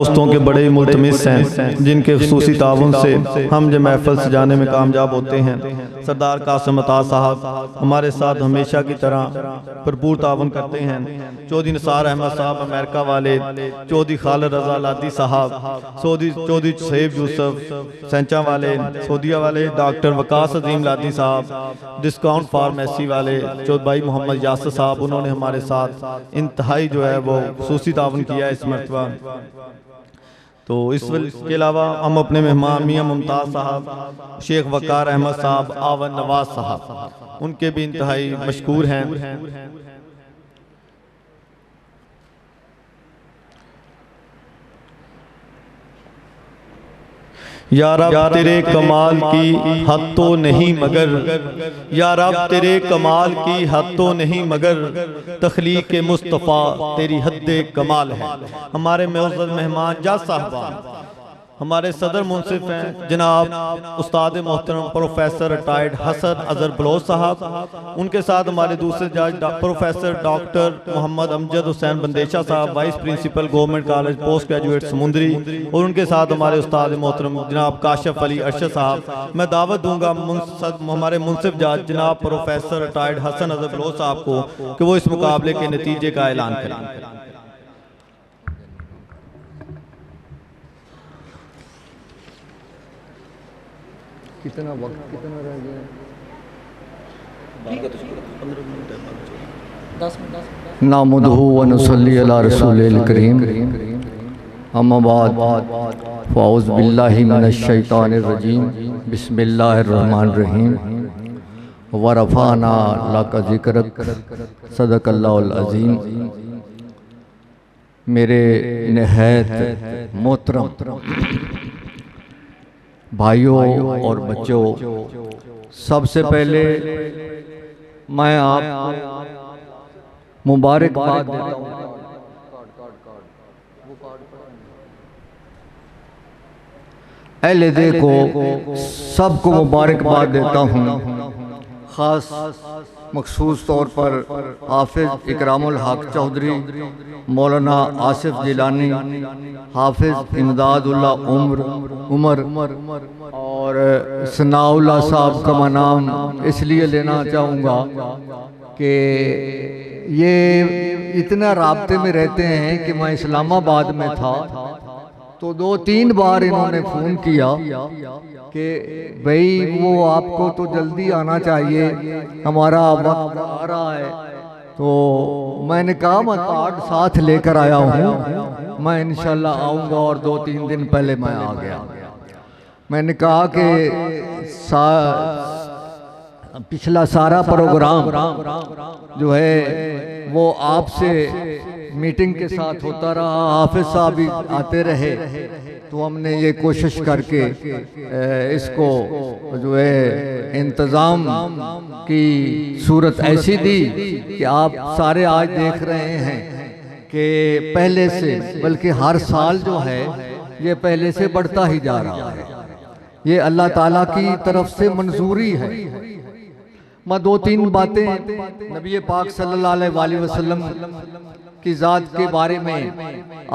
दोस्तों के बड़े मुल्तमिस हैं जिनके खुसूसी ताउन से हम जो महफिल सजाने में कामयाब होते हैं। सरदार कासिम अता साहब हमारे साथ हमेशा की तरह भरपूर ताउन करते हैं। चौधरी निसार अहमद साहब अमेरिका वाले, चौधरी खालिद रजा लादी साहब, चौधरी सैयद यूसुफ सेंचा वाले सऊदीया वाले, डॉक्टर वकास अजीम लादी साहब डिस्काउंट फार्मेसी वाले, चौधरी भाई मोहम्मद यासर साहब, उन्होंने हमारे साथ इंतहाई जो है वो खुसूसी ताउन किया इस मरतबा। तो इसके अलावा हम अपने मेहमान मियाँ मुमताज़ साहब, शेख वकार अहमद साहब, आवन नवाज साहब, उनके भी इंतहाई मशकूर हैं। या रब तेरे कमाल की हद तो नहीं मगर, या रब तेरे कमाल की हद तो नहीं मगर, तख्लीक मुस्तफ़ा तेरी हद्दे कमाल है। हमारे मुअज़्ज़ज़ मेहमान जज साहब हमारे सदर मुंसिफ हैं जनाब उस्ताद मोहतरम प्रोफेसर रिटायर्ड हसन अजहर बलोच साहब, उनके साथ हमारे दूसरे जज प्रोफेसर डॉक्टर मोहम्मद अमजद हुसैन बंदेशा साहब, vice principal government college post graduate Samundri, और उनके साथ हमारे उस्ताद मोहतरम जनाब काशिफ अली अरशद साहब। मैं दावत दूंगा हमारे मुंसिफ जज जनाब प्रोफेसर रिटायर्ड हसन अजहर बलोच साहब को कि वो इस मुकाबले के नतीजे का ऐलान करें। कितना वक्त कितना रह गया? नामुदहु व नुसल्ली अला रसूलिल करीम, अम्मा बाद फ़ाउज़ बिल्लाहि मिनश शैतानिर रजीम, बिस्मिल्लाहिर रहमानिर रहीम, व रफ़अना लका ज़िक्रक, सदक़ल्लाहुल अज़ीम। मेरे निहायत मोहतरम भाइयों और बच्चों, सबसे पहले मैं आप मुबारकबाद देता हूँ अहले को, सबको मुबारकबाद देता हूँ। ख़ास मखसूस तौर पर हाफिज़ इकरामुल हक चौधरी, मौलाना आसिफ जिलानी, हाफिज़ इमदादुल्लाह उमर और सनाउल्लाह साहब का मैं नाम इसलिए लेना चाहूँगा कि ये इतना राब्ते में रहते हैं कि मैं इस्लामाबाद में था तो 2-3 बार इन्होंने फ़ोन किया कि भाई वो आपको तो जल्दी आना चाहिए, हमारा वक्त आ रहा है। तो मैंने कहा मैं कार्ड साथ लेकर आया हूँ, मैं इंशाल्लाह आऊँगा, और 2-3 दिन पहले मैं आ गया। मैंने कहा कि पिछला सारा प्रोग्राम जो है वो आपसे मीटिंग के साथ होता रहा, हाफिज साहब भी आते रहे, तो हमने ये कोशिश करके इसको जो है इंतज़ाम की सूरत ऐसी दी कि आप सारे आज देख रहे हैं कि पहले से, बल्कि हर साल जो है ये पहले से बढ़ता ही जा रहा है। ये अल्लाह ताला की तरफ से मंजूरी है। मैं 2-3 बातें नबी पाक सल्लल्लाहु अलैहि वसल्लम की ज़ात के बारे में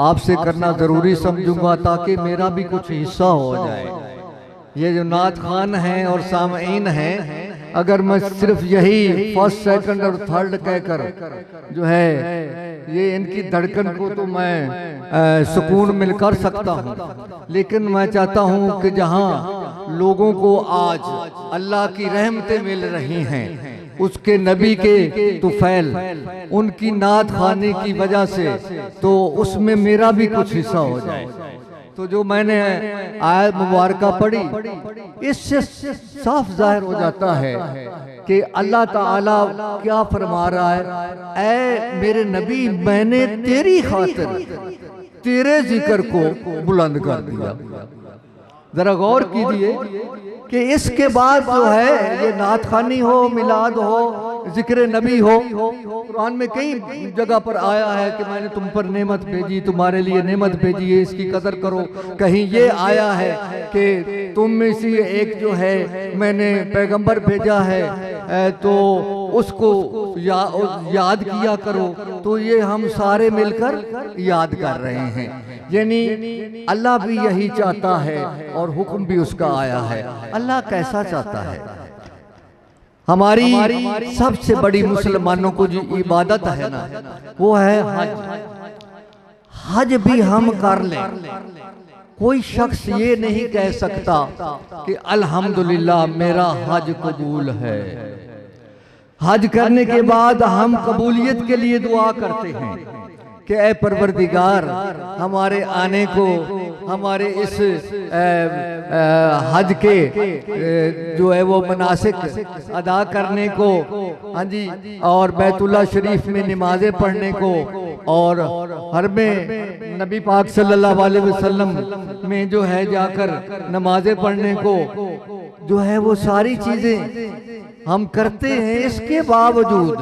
आपसे करना ज़रूरी समझूंगा ताकि मेरा भी कुछ हिस्सा हो जाए। ये जो नात खान हैं और सामईन हैं, अगर मैं सिर्फ यही फर्स्ट सेकंड और थर्ड कहकर जो है ये इनकी धड़कन को तो मैं सुकून मिल कर सकता हूँ, लेकिन मैं चाहता हूँ कि जहाँ लोगों को आज अल्लाह की रहमतें मिल रही हैं, उसके नबी के तुफैल, उनकी नात खाने की वजह से, तो उसमें मेरा भी कुछ हिस्सा हो जाए। तो जो मैंने आयत मुबारका पढ़ी, इससे साफ जाहिर हो जाता है कि अल्लाह ताला क्या फरमा रहा है, ऐ मेरे नबी मैंने तेरी खातिर तेरे जिक्र को बुलंद कर दिया। जरा गौर कीजिए कि इसके बाद जो है ये नात खानी हो, मिलाद हो, जिक्र नबी हो, कुरान में कई जगह पर आया है कि मैंने तुम पर नेमत भेजी, तुम्हारे लिए नेमत भेजी है, इसकी कदर करो। कहीं ये आया है कि तुम में से एक जो है मैंने पैगंबर भेजा है, तो उसको याद किया करो। तो ये हम सारे मिलकर याद कर रहे हैं। यानी अल्लाह भी यही चाहता है और हुक्म भी उसका आया है। अल्लाह कैसा चाहता है? हमारी सबसे बड़ी मुसलमानों को जो इबादत है ना, वो है हज। हज भी हम कर लें, कोई शख्स ये नहीं कह सकता कि अल्हम्दुलिल्लाह मेरा हज कबूल है। हज करने के बाद हम कबूलियत के लिए दुआ करते हैं कि ऐ परवरदिगार, हमारे आने को, हमारे इस हज के जो है वो मनासिक अदा करने को, हाँ जी, और बैतुल्लाह शरीफ में नमाजें पढ़ने को, और हर में नबी पाक सल्लल्लाहु अलैहि वसल्लम में जो है जाकर नमाजें पढ़ने को, जो है वो सारी चीजें हम करते हैं। इसके बावजूद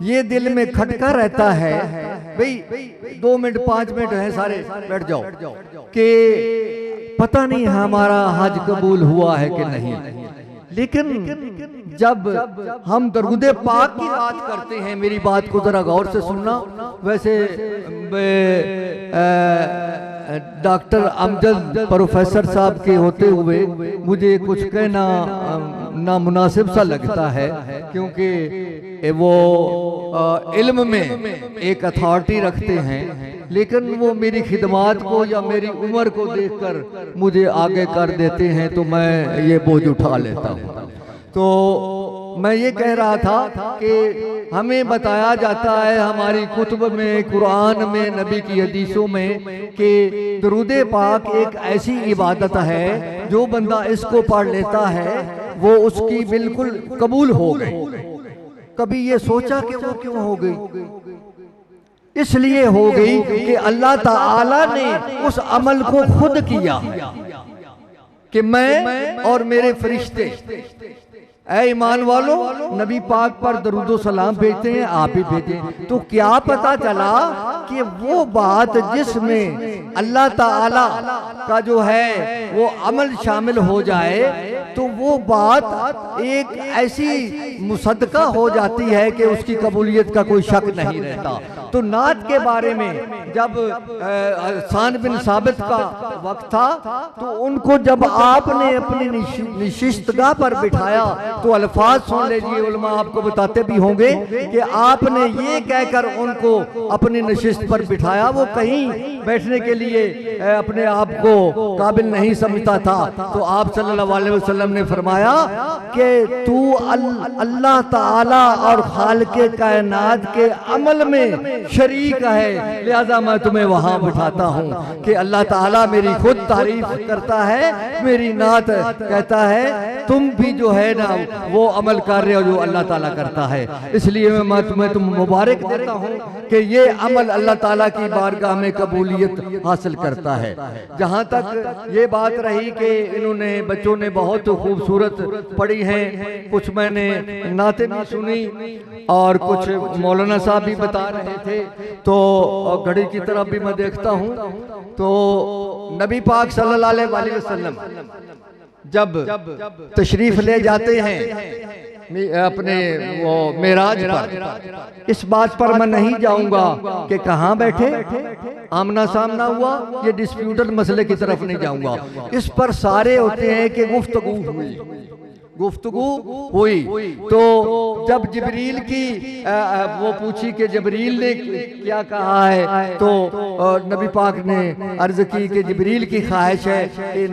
ये दिल में खटका रहता है, भाई 2 मिनट 5 मिनट है, सारे बैठ जाओ, कि पता नहीं हमारा हज कबूल हुआ है कि नहीं। लेकिन जब हम दरूदे पाक की बात करते हैं, मेरी बात को जरा गौर से सुनना। वैसे डॉक्टर अमजद प्रोफेसर साहब के होते हुए मुझे कुछ कहना नामुनासिब सा लगता है, क्योंकि वो इल्म में एक अथॉरिटी रखते हैं, लेकिन वो मेरी खिदमात को या मेरी उम्र को देखकर मुझे आगे कर देते हैं, तो मैं ये बोझ उठा लेता हूँ। तो मैं ये कह रहा था कि हमें बताया जाता है हमारी कुतुब में, कुरान में, नबी की हदीसों में, कि दरूदे पाक एक ऐसी इबादत है, जो बंदा इसको पढ़ लेता है वो उसकी बिल्कुल कबूल हो गई। कभी ये सोचा कि वो क्यों हो गई? इसलिए हो गई कि अल्लाह ताला ने उस अमल को खुद किया कि मैं और मेरे फरिश्ते, ऐ ईमान वालों, नबी पाक पर दरूदो सलाम भेजते हैं, आप भी भेजें। तो क्या पता चला कि वो बात जिसमें अल्लाह ताला का जो है वो अमल शामिल हो जाए, तो वो बात एक ऐसी मुसद्दका हो जाती है कि उसकी कबूलियत का कोई शक नहीं रहता। तो नात के बारे में जब हसन बिन साबित का वक्त था, तो उनको जब आपने अपनी निशिस्तगाह पर बिठाया, तो अल्फाज सुन लीजिए, उलमा आपको बताते भी होंगे कि आपने ये कहकर उनको अपनी नशिस्त पर बिठाया, वो कहीं बैठने के लिए अपने आप को काबिल नहीं समझता था। तो आप सल्लल्लाहु अलैहि वसल्लम ने फरमाया कि तू अल्लाह ताला और खालिक़े कायनात के अमल में शरीक है, लिहाजा मैं तुम्हें वहां बिठाता हूँ कि अल्लाह ताला मेरी खुद तारीफ करता है, मेरी नात कहता है, तुम भी जो है ना वो अमल कर रहे हो जो अल्लाह ताला करता है। इसलिए मैं तुम्हें मुबारक देता हूँ कि ये अमल अल्लाह ताला की बारगाह में कबूलियत हासिल करता है। जहाँ तक ये बात रही कि इन्होंने बच्चों ने बहुत खूबसूरत पढ़ी हैं, कुछ मैंने नाते भी सुनी और कुछ मौलाना साहब भी बता रहे थे, तो घड़ी की तरफ भी मैं देखता हूँ। तो नबी पाक सल्लल्लाहु अलैहि वसल्लम जब तशरीफ ले जाते हैं अपने वो मेराज पर, इस बात पर मैं नहीं जाऊंगा कि कहाँ बैठे, आमना सामना हुआ, ये डिस्प्यूटेड मसले की तरफ नहीं जाऊंगा। इस पर सारे होते हैं कि गुफ्तगू हुई। तो जब जिब्रील की वो पूछी कि जिब्रील ने क्या कहा है, तो नबी पाक ने अर्ज की कि जिब्रील की ख्वाहिश है कि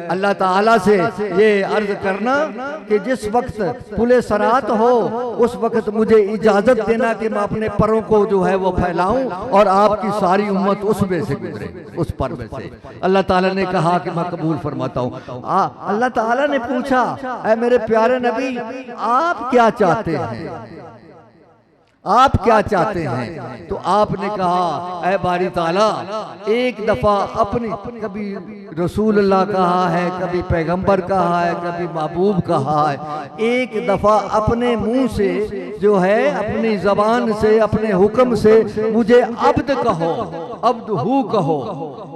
अल्लाह ताला से ये अर्ज करना कि जिस वक्त पुले सरात हो उस वक्त मुझे इजाजत देना कि मैं अपने परों को जो है वो फैलाऊं और आपकी सारी उम्मत उसमें से गुजरे, उस पर में से। अल्लाह ताला ने कहा कि मैं कबूल फरमाता हूँ। अल्लाह ताला ने पूछा, मेरे प्यारे नबी, आप क्या चाहते हैं, आप क्या चाहते हैं? तो आपने कहा, ऐ बारी ताला, एक दफा अपनी, कभी रसूल अल्लाह कहा है, कभी पैगंबर कहा है, कभी महबूब कहा है, एक दफा अपने मुंह से जो है, अपनी जबान से, अपने हुक्म से मुझे अब्द कहो, अब्द हु कहो,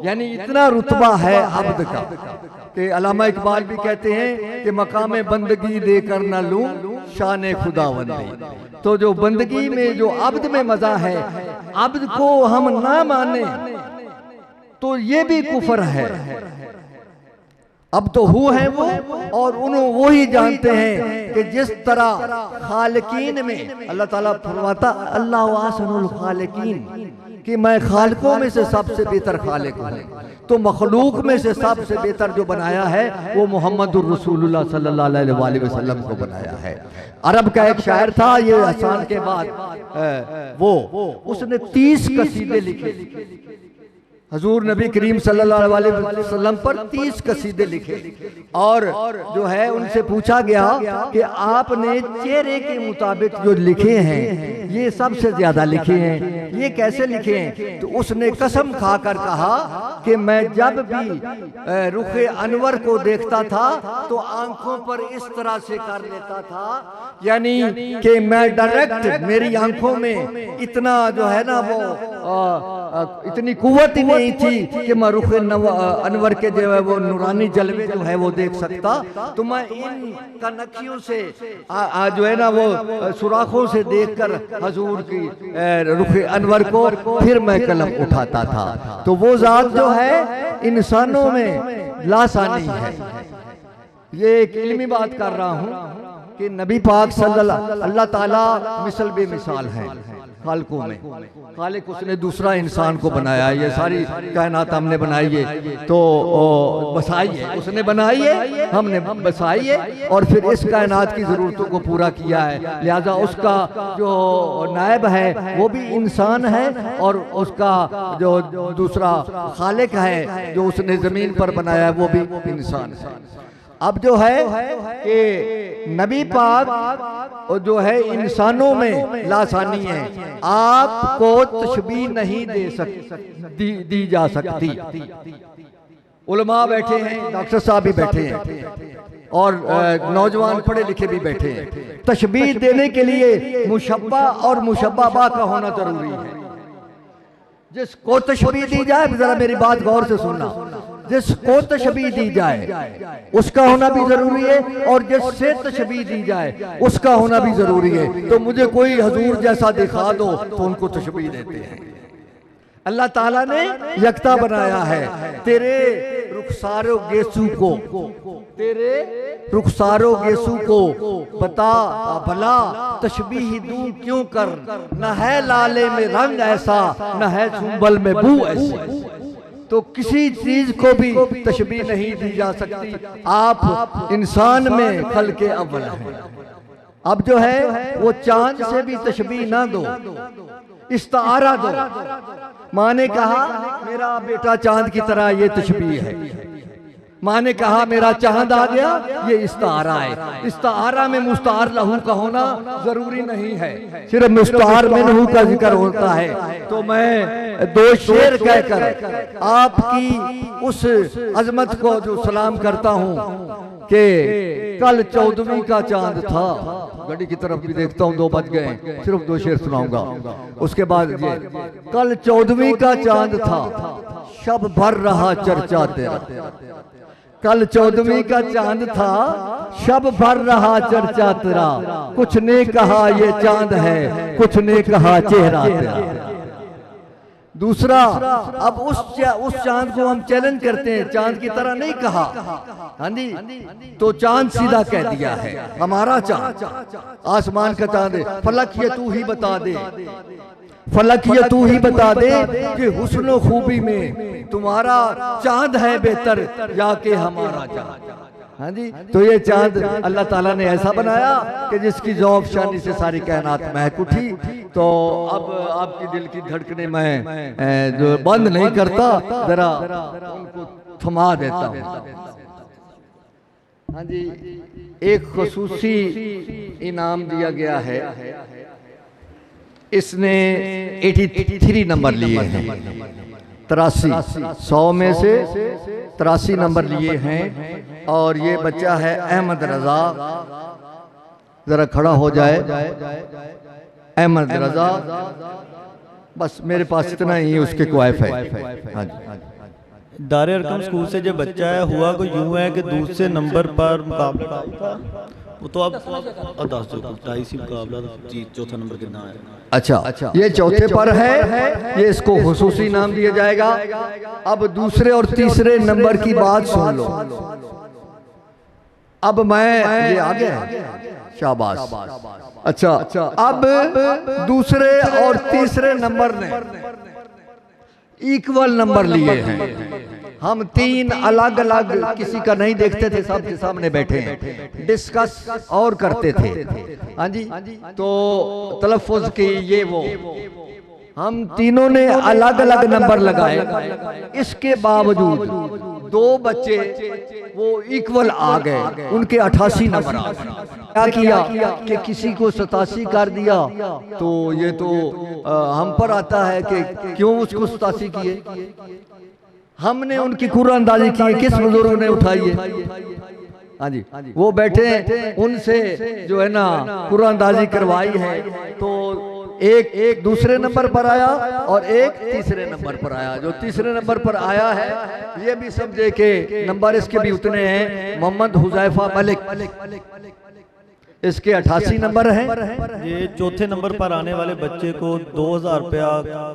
यानी इतना रुतबा है अब्द का। कि अल्लामा इकबाल भी कहते हैं कि मकाम बंदगी देकर न लूं शान खुदावंदी। तो जो बंदगी में जो अब्द में मजा है, अब्द को हम ना माने तो ये भी कुफर है। अब तो हु है वो, और वो ही जानते हैं कि जिस तरह खालिकीन में अल्लाह ताला फरमाता अल्लाह वासनुल खालिकीन कि मैं खालिकों में से सबसे बेहतर खालिक हूँ, तो मखलूक में से सबसे बेहतर जो बनाया है वो मोहम्मदुर रसूलुल्लाह सल्लल्लाहु अलैहि वसल्लम को बनाया है। अरब का एक शायर था, ये हसन के बाद उसने 30 कसीदे लिखे हजूर नबी करीम सल्लल्लाहु अलैहि वसल्लम पर 30 कसीदे लिखे। और जो है उनसे पूछा गया कि आपने चेहरे के मुताबिक जो लिखे हैं ये सबसे ज्यादा लिखे हैं, ये कैसे लिखे हैं? तो उसने कसम खाकर कहा कि मैं जब भी रुखे अनवर को देखता था तो आंखों पर इस तरह से कर लेता था, यानी कि मैं डायरेक्ट, मेरी आंखों में इतना जो है ना वो इतनी कुव्वत ही नहीं थी कि मैं रुखे अनवर के जो है वो नूरानी जलवे जो है वो देख सकता। तो मैं इन कनखियों से जो है ना वो सुराखों से देखकर हजूर की रुखे अनवर को फिर मैं कलम उठाता था। तो वो जात जो है इंसानों में लासानी है। ये एक इल्मी बात कर रहा हूँ कि नबी पाक सल्लल्लाहु अल्लाह ताला मिसल बेमिसाल है खालिकों में। खालिक उसने दूसरा इंसान को बनाया, ये सारी कायनात हमने बनाई है, तो बसाई है, उसने बनाई है, हमने बसाई है, और फिर इस कायनात की ज़रूरतों को पूरा किया है। लिहाजा उसका जो नायब है वो भी इंसान है, और उसका जो दूसरा खालिक है जो उसने ज़मीन पर बनाया है वो भी इंसान है। अब जो है कि नबी पाक जो है इंसानों में लासानी है, आपको तशबीह नहीं दी जा सकती। उलमा बैठे हैं, डॉक्टर साहब भी बैठे हैं, और नौजवान पढ़े लिखे भी बैठे हैं। तशबीह देने के लिए मुशब्बा और मुशब्बा का होना जरूरी है। जिसको तशबीह दी जाए, जरा मेरी बात गौर से सुनना, जिसको तशबीह दी जाए उसका होना भी जरूरी है, और जिससे तशबीह दी जाए उसका होना भी जरूरी है। तो मुझे कोई हजूर जैसा दिखा दो तो उनको तशबीह देते हैं। अल्लाह ताला ने यकता बनाया है। तेरे रुखसारो गेसू को, तेरे रुखसारो गेसू को बता भला तशबीह दूं क्यों कर, न है लाले में रंग ऐसा, न है सुंबल में बू ऐसी। तो किसी चीज को भी तशबीह नहीं दी जा सकती। आप इंसान में खल्के अव्वल हैं। अब जो है वो चांद से भी तशबीह ना दो, इस्तारा दो। माँ ने कहा मेरा बेटा चांद की तरह, ये तशबीह है। माँ ने कहा मेरा चांद आ गया, ये इस्तारा है। इस्तारा में मुस्तार लहू का होना जरूरी नहीं है, सिर्फ मुस्तार मिन्हू का जिक्र होता है। तो मैं दो शेर कहकर आपकी उस अजमत को जो सलाम करता हूँ कि कल 14वीं का चांद था। घड़ी की तरफ भी देखता हूँ 2 बज गए, सिर्फ 2 शेर सुनाऊंगा। उसके बाद ये कल 14वीं का चांद था, शब भर रहा चर्चा तेरा। कल 14वीं का चांद था, शब भर रहा चर्चा तेरा। कुछ ने कहा ये चांद है, कुछ ने कहा चेहरा तेरा। दूसरा, अब उस चांद को हम चैलेंज करते हैं, चांद की तरह नहीं कहा। हाँ जी, तो चांद सीधा कह दिया है हमारा चांद, आसमान का चांद है। फलक ये तू ही बता दे, फलक ये तू ही बता दे कि हुस्न खूबी में तुम्हारा चांद है बेहतर या कि हमारा चांद। हाँ जी, तो ये चांद अल्लाह ताला ने ऐसा बनाया कि जिसकी ज़ौक़ शानी से सारी कायनात महक उठी। तो अब आपकी दिल की धड़कने मैं जो बंद नहीं करता, जरा उनको थमा देता हूँ। हाँ जी, एक खुसूसी इनाम दिया गया है। इसने 83 नंबर लिए हैं, 83 100 में से 83 नंबर लिए हैं। और ये बच्चा है अहमद रजा, जरा खड़ा हो जाए। अहमद रजा, बस मेरे पास इतना ही उसके क्वाइफ है। हाँ जी, दार अरकम स्कूल से जो बच्चा है हुआ को यूं है कि दूसरे नंबर पर मुकाबला था, वो तो अब 10 मुकाबला चौथा नंबर कितना है। अच्छा, ये चौथे पर है, ये इसको खुसूसी नाम दिया जाएगा। अब दूसरे और तीसरे नंबर की बात सुन लो। अब मैं ये आ गया, शाबाश। अच्छा, अब दूसरे और तीसरे नंबर ने इक्वल नंबर लिए हैं। हम तीन अलग अलग किसी का नहीं देखते थे, सबके सामने बैठे हैं, डिस्कस और करते थे। हाँ जी, तो तलफ़ुज़ की ये वो हम तीनों ने अलग अलग नंबर लगाए। इसके बावजूद दो बच्चे वो इक्वल आ गए, उनके 88 नंबर आ गए। क्या किया कि किसी को 87 कर दिया, तो ये तो हम पर आता है कि क्यों उसको 87 किए। हमने उनकी कुरानदाजी की, किस बुजुर्ग ने उठाई है। हाँ जी, वो बैठे, उनसे जो है ना कुरानदाजी करवाई है। तो एक दूसरे नंबर पर आया और एक तीसरे नंबर पर आया। जो तीसरे नंबर पर आया है ये भी समझे कि नंबर इसके भी उतने हैं। मोहम्मद हुज़ैफा मलिक, इसके 88 नंबर हैं। ये चौथे नंबर पर आने वाले बच्चे को 2000 रुपया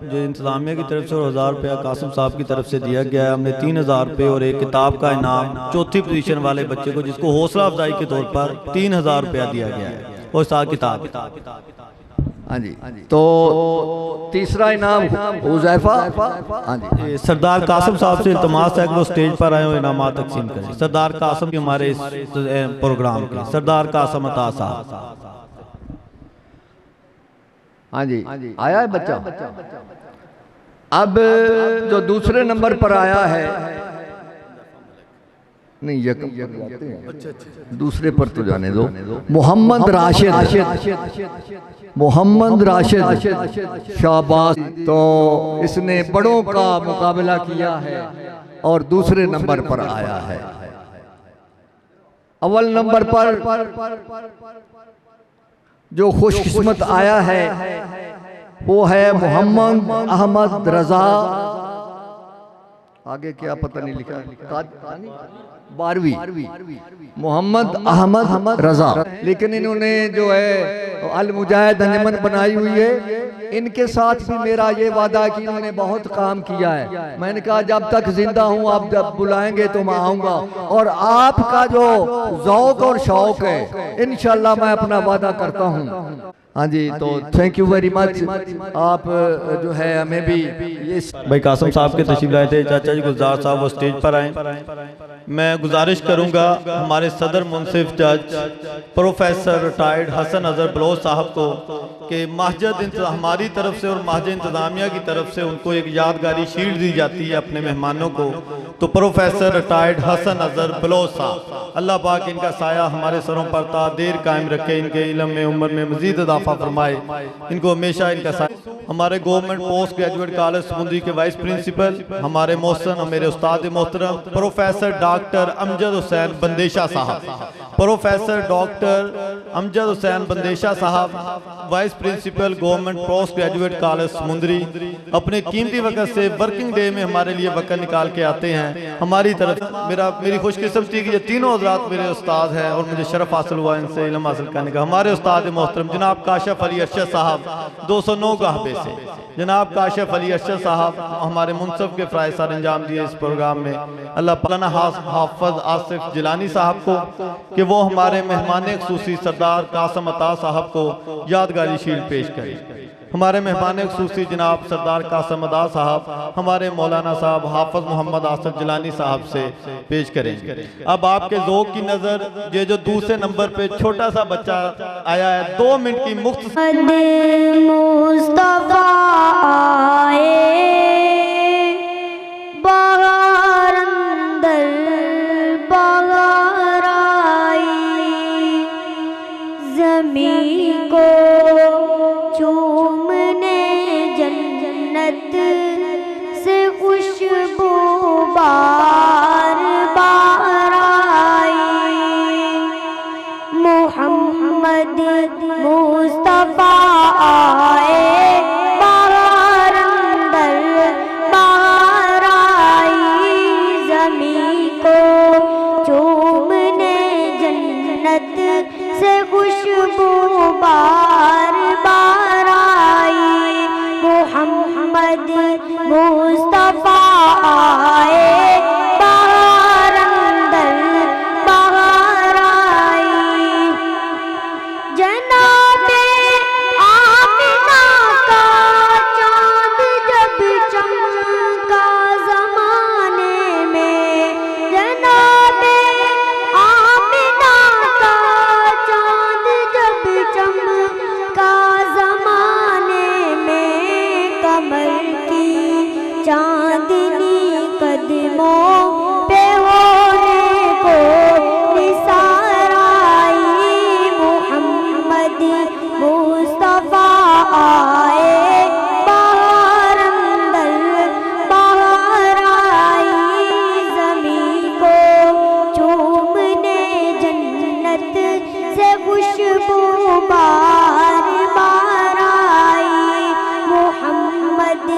जो इंतजामिया की तरफ से और 1000 रुपया कासिम साहब की तरफ से दिया गया है। हमने 3000 रुपये और एक किताब का इनाम चौथी पोजीशन वाले बच्चे को, जिसको हौसला अफजाई के तौर पर 3000 रुपया दिया गया है और साथ किताब। हाँ जी, तो तीसरा इनाम हुज़ैफा। हाँ जी, सरदार कासिम साहब से इल्तमास है कि वो स्टेज पर आए और इनामात तकसीम करें। सरदार कासिम हमारे इस प्रोग्राम के सरदार कासिम अता साहब। हाँ जी, आया है बच्चा। अब जो दूसरे नंबर पर आया है, नहीं दूसरे पर तो जाने दो। मोहम्मद राशिद, शाबाश। तो इसने बड़ों का मुकाबला किया है और दूसरे नंबर पर आया है। अव्वल नंबर पर जो खुशकिस्मत आया है वो है मोहम्मद अहमद रजा। आगे क्या पता नहीं लिखा, 12वीं, मोहम्मद अहमद रजा। लेकिन इन्होंने जो है अल मुजाहिद अंजमन बनाई हुई है। इनके साथ भी मेरा ये वादा है कि इन्होंने बहुत काम किया है। मैंने कहा जब तक जिंदा हूँ, आप जब बुलाएंगे तो मैं आऊँगा। और आपका जो ज़ौक़ और शौक़ है, इंशाल्लाह मैं अपना वादा करता हूँ। हाँ जी, तो थैंक यू वेरी मच। आप जो है हमें भी ये भाई कासिम साहब के तशरीफ लाए थे, चाचा जी गुलजार साहब वो स्टेज पर आए। मैं गुजारिश करूंगा हमारे सदर मुंसिफ जज प्रोफेसर रिटायर्ड हसन अजहर बलोच साहब को कि महजद हमारी तरफ से और महजद इंतजामिया की तरफ से उनको एक यादगारी शील्ड दी जाती है अपने मेहमानों को। तो प्रोफेसर रिटायर्ड हसन अजहर बलोच साहब, अल्लाह पाक इनका साया हमारे सरों पर ता देर कायम रखे, इनके इल्म में उम्र में मजीद इजाफा फरमाए, इनको हमेशा इनका साया। हमारे गवर्नमेंट पोस्ट ग्रेजुएट कॉलेज समुंदरी के वाइस प्रिंसिपल हमारे मोहसन और मेरे उस्ताद मोहतरम प्रोफेसर डॉक्टर अमजद हुसैन बंदेशा साहब, प्रोफेसर डॉक्टर अमजद हुसैन बंदेशा साहब vice principal government post graduate college Samundri, अपने कीमती वक्त से वर्किंग डे में हमारे लिए वक्त निकाल के आते हैं। हमारी तरफ मेरी खुशकिस्मती कि ये तीनों हज़रात मेरे उस्ताद हैं और मुझे शरफ हासिल हुआ इनसे इल्म हासिल करने का। हमारे उस्ताद मोहतरम जनाब काशिफ अली अरशद साहब 209 गहबे से, जनाब काशिफ अली अरशद साहब हमारे मुनसब के फ़राइज़ सर अंजाम दिए इस प्रोग्राम में। अल्लाह पाक हाफ़िज़ आसिफ जिलानी साहब को कि वो हमारे मेहमान ख़ुसूसी सरदार कासिम अता साहब को यादगारी शील्ड पेश करें। हमारे मेहमान ख़ुसूसी जनाब सरदार कासिम अता साहब हमारे मौलाना साहब हाफ़िज़ मोहम्मद आसिफ जिलानी साहब से पेश करेंगे। अब आपके ज़ौक़ की नज़र ये जो दूसरे नंबर पे छोटा सा बच्चा आया है, 2 मिनट की मुफ्त मुस्तफा आए बाहर अंदर बाहर आई, ज़मीं को चूमने जन्नत से खुशबू बार बार आई, मोहम्मद मुस्तफा आए बाहर अंदर जन्नत से खुशबू बार बार आई। मोहम्मद मुस्तफा आए बाहर अंदर बाहर आई। जनाबे आमिना का चांद जब चमका जमाने में, जनाबे आमिना का चांद जब चमका जमाने में, कमर की चांदनी कदमों पे होने को निसार आई। मोहम्मद मुस्तफा आए बाहर अंदर बाहर आई। ज़मीं को चूमने जन्नत से खुशबू बार बार आई। मोहम्मद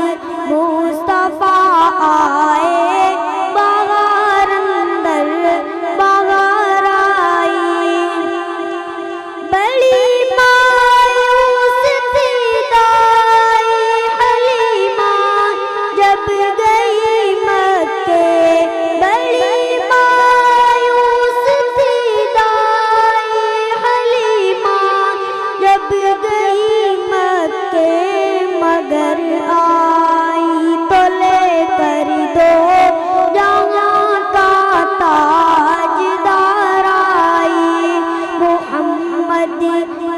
मुस्तफा आए बाहर अंदर बाहर आई। बड़ी मायूस थी दाई हलीमा जब गई मक्के, बड़ी मायूस थी दाई हलीमा जब गई मक्के, मगर आई तो लेकर दो जहां का ताजदार आई। मोहम्मद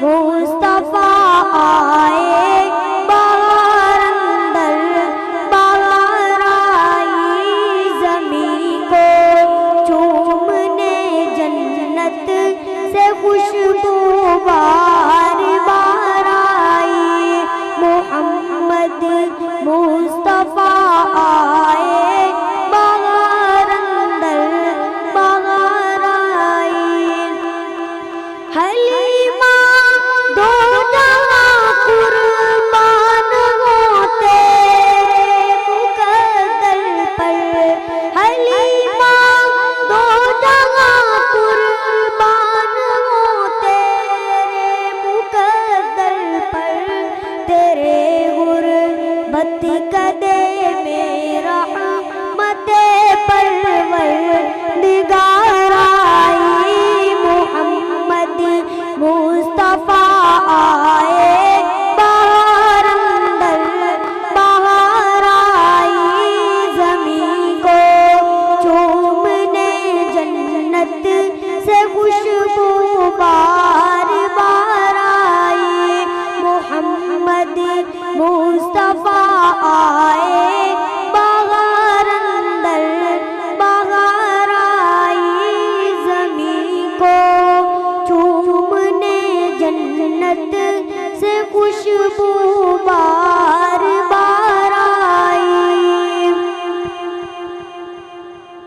मुस्तफा आए बाहर अंदर बाहर आई। ज़मीं को चूमने जन्नत से खुशबू बार बार आई। मोहम्मद मुस्तफा आए बाहर अंदर बाहर आई। हलीमा दो जहां कुर्बान हो तेरे मुकद्दर पर, हलीमा दो जहां कुर्बान हो तेरे मुकद्दर पर। तेरे गुरबत कदे में रहमते परवरदिगार आई। मोहम्मद मुस्तफा आए बाहर अंदर बाहर आई। ज़मीं को चूमने जन्नत से खुशबू बार बार आई। मोहम्मद मुस्तफा आए बाहर अंदर बाहर आई। ज़मीं को चूमने जन्नत से खुशबू बार